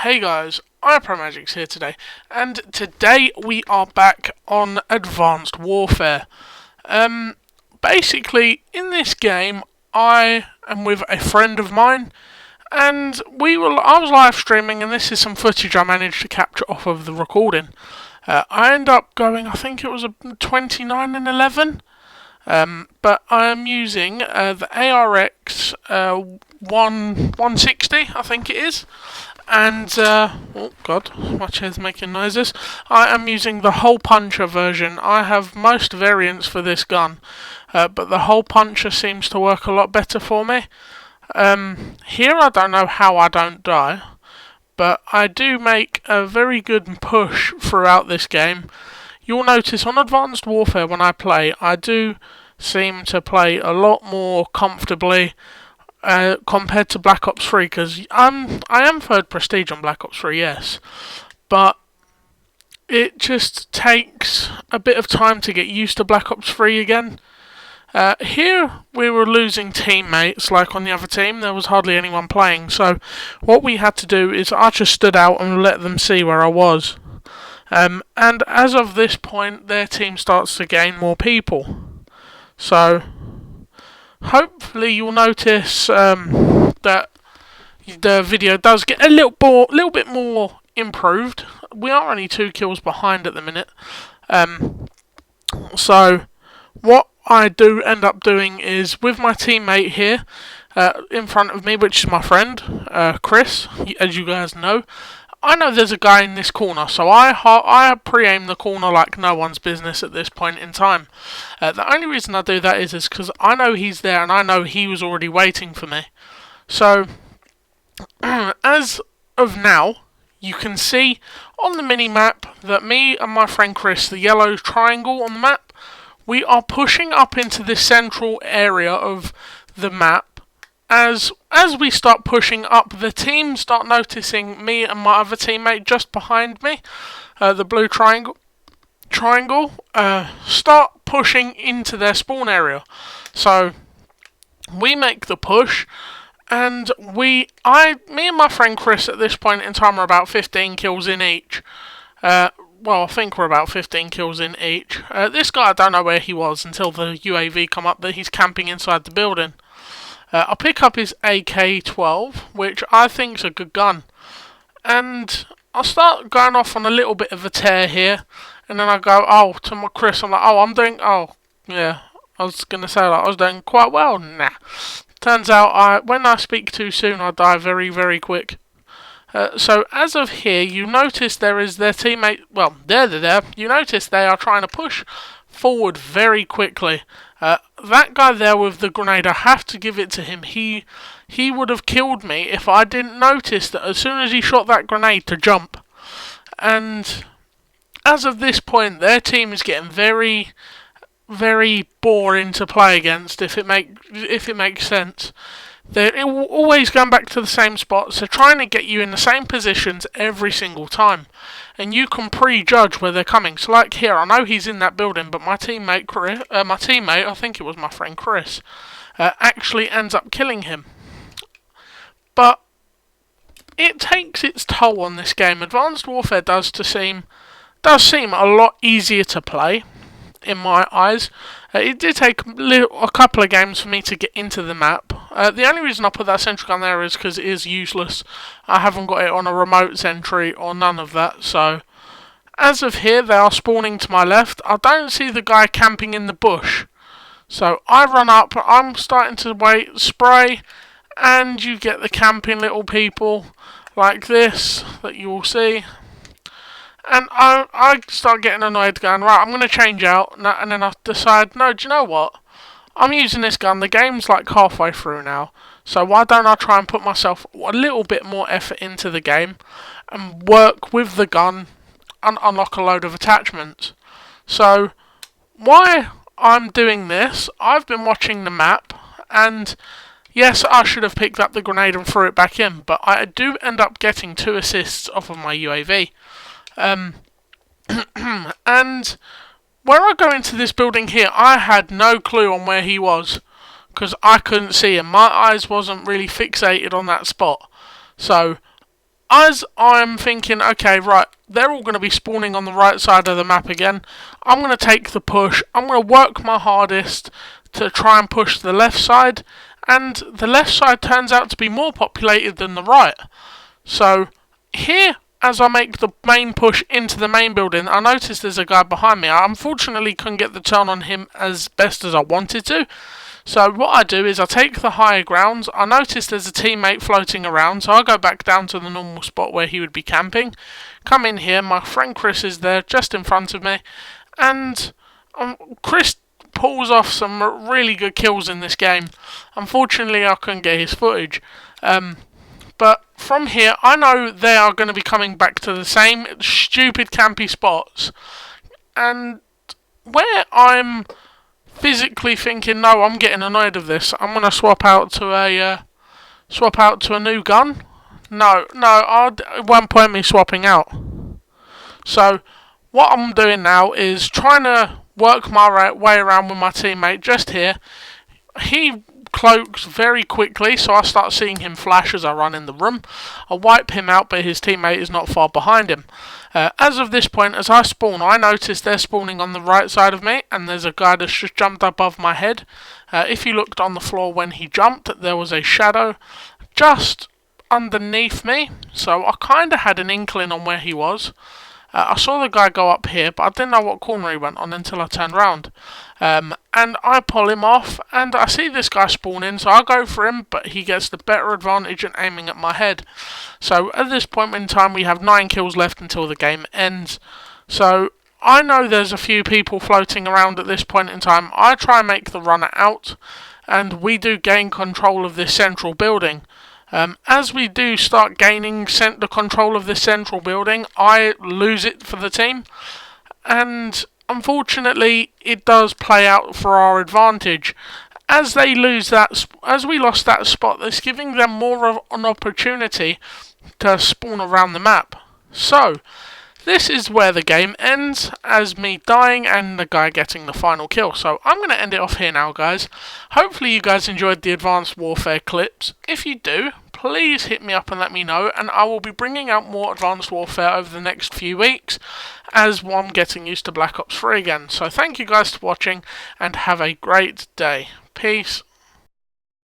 Hey guys, IPromagixzz here today, and today we are back on Advanced Warfare. Basically, in this game, I am with a friend of mine, and I was live streaming, and this is some footage I managed to capture off of the recording. I end up going, I think it was a 29 and 11. But I am using the ARX 160, I think it is, and oh god, my chair's making noises. I am using the hole puncher version. I have most variants for this gun, but the hole puncher seems to work a lot better for me. Here I don't know how I don't die, but I do make a very good push throughout this game. You'll notice on Advanced Warfare when I play, I do seem to play a lot more comfortably compared to Black Ops 3, because I am third prestige on Black Ops 3, yes, but it just takes a bit of time to get used to Black Ops 3 again. Here we were losing teammates, like on the other team, there was hardly anyone playing, so what we had to do is I just stood out and let them see where I was. And as of this point, their team starts to gain more people. So, hopefully you'll notice that the video does get a little bit more improved. We are only 2 kills behind at the minute. So, what I do end up doing is, with my teammate here in front of me, which is my friend, Chris, as you guys know, I know there's a guy in this corner, so I pre-aim the corner like no one's business at this point in time. The only reason I do that is because I know he's there and I know he was already waiting for me. So, as of now, you can see on the mini-map that me and my friend Chris, the yellow triangle on the map, we are pushing up into this central area of the map. As we start pushing up, the team start noticing me and my other teammate just behind me, the blue triangle, start pushing into their spawn area. So we make the push, and me and my friend Chris at this point in time are about 15 kills in each. Well, I think we're about 15 kills in each. This guy, I don't know where he was until the UAV come up that he's camping inside the building. I pick up his AK-12, which I think is a good gun, and I start going off on a little bit of a tear here, and then I go, to my Chris, I'm like, yeah, I was going to say that I was doing quite well. Nah. Turns out, when I speak too soon, I die very, very quick. So, as of here, you notice there is their teammate, well, there, you notice they are trying to push forward very quickly. That guy there with the grenade, I have to give it to him. He would have killed me if I didn't notice that as soon as he shot that grenade to jump. And as of this point, their team is getting very, very boring to play against, if it makes sense. They're always going back to the same spots. They're trying to get you in the same positions every single time, and you can prejudge where they're coming. So, like here, I know he's in that building, but my teammate, I think it was my friend Chris, actually ends up killing him. But it takes its toll on this game. Advanced Warfare does seem a lot easier to play, in my eyes. It did take a couple of games for me to get into the map. The only reason I put that sentry gun there is because it is useless. I haven't got it on a remote sentry or none of that. So, as of here, they are spawning to my left. I don't see the guy camping in the bush. So, I run up. I'm starting to spray. And you get the camping little people like this that you will see. And I start getting annoyed, going, right, I'm going to change out, and then I decide, no, do you know what? I'm using this gun, the game's like halfway through now, so why don't I try and put myself a little bit more effort into the game, and work with the gun, and unlock a load of attachments. So, why I'm doing this, I've been watching the map, and yes, I should have picked up the grenade and threw it back in, but I do end up getting 2 assists off of my UAV. And when I go into this building here, I had no clue on where he was, because I couldn't see him. My eyes wasn't really fixated on that spot. So as I'm thinking, okay, right, they're all going to be spawning on the right side of the map again, I'm going to take the push. I'm going to work my hardest to try and push the left side, and the left side turns out to be more populated than the right. So here, as I make the main push into the main building, I notice there's a guy behind me. I unfortunately couldn't get the turn on him as best as I wanted to. So what I do is I take the higher grounds. I notice there's a teammate floating around, so I go back down to the normal spot where he would be camping. Come in here, my friend Chris is there just in front of me, and Chris pulls off some really good kills in this game. Unfortunately, I couldn't get his footage. But from here, I know they are going to be coming back to the same stupid campy spots. And where I'm physically thinking, no, I'm getting annoyed of this, I'm going to swap out to a new gun. No, it won't point me swapping out. So what I'm doing now is trying to work my way around with my teammate just here. He cloaks very quickly, so I start seeing him flash as I run in the room. I wipe him out, but his teammate is not far behind him. As of this point, as I spawn, I notice they're spawning on the right side of me, and there's a guy that's just jumped above my head. If you looked on the floor when he jumped, there was a shadow just underneath me, so I kind of had an inkling on where he was. I saw the guy go up here, but I didn't know what corner he went on until I turned round. And I pull him off, and I see this guy spawn in, so I go for him, but he gets the better advantage at aiming at my head. So at this point in time, we have 9 kills left until the game ends. So I know there's a few people floating around at this point in time. I try and make the runner out, and we do gain control of this central building. As we do start gaining the control of this central building, I lose it for the team, and unfortunately it does play out for our advantage. As we lost that spot, that's giving them more of an opportunity to spawn around the map. So this is where the game ends, as me dying and the guy getting the final kill. So I'm going to end it off here now, guys. Hopefully you guys enjoyed the Advanced Warfare clips. If you do, please hit me up and let me know, and I will be bringing out more Advanced Warfare over the next few weeks, as I'm getting used to Black Ops 3 again. So thank you guys for watching, and have a great day. Peace.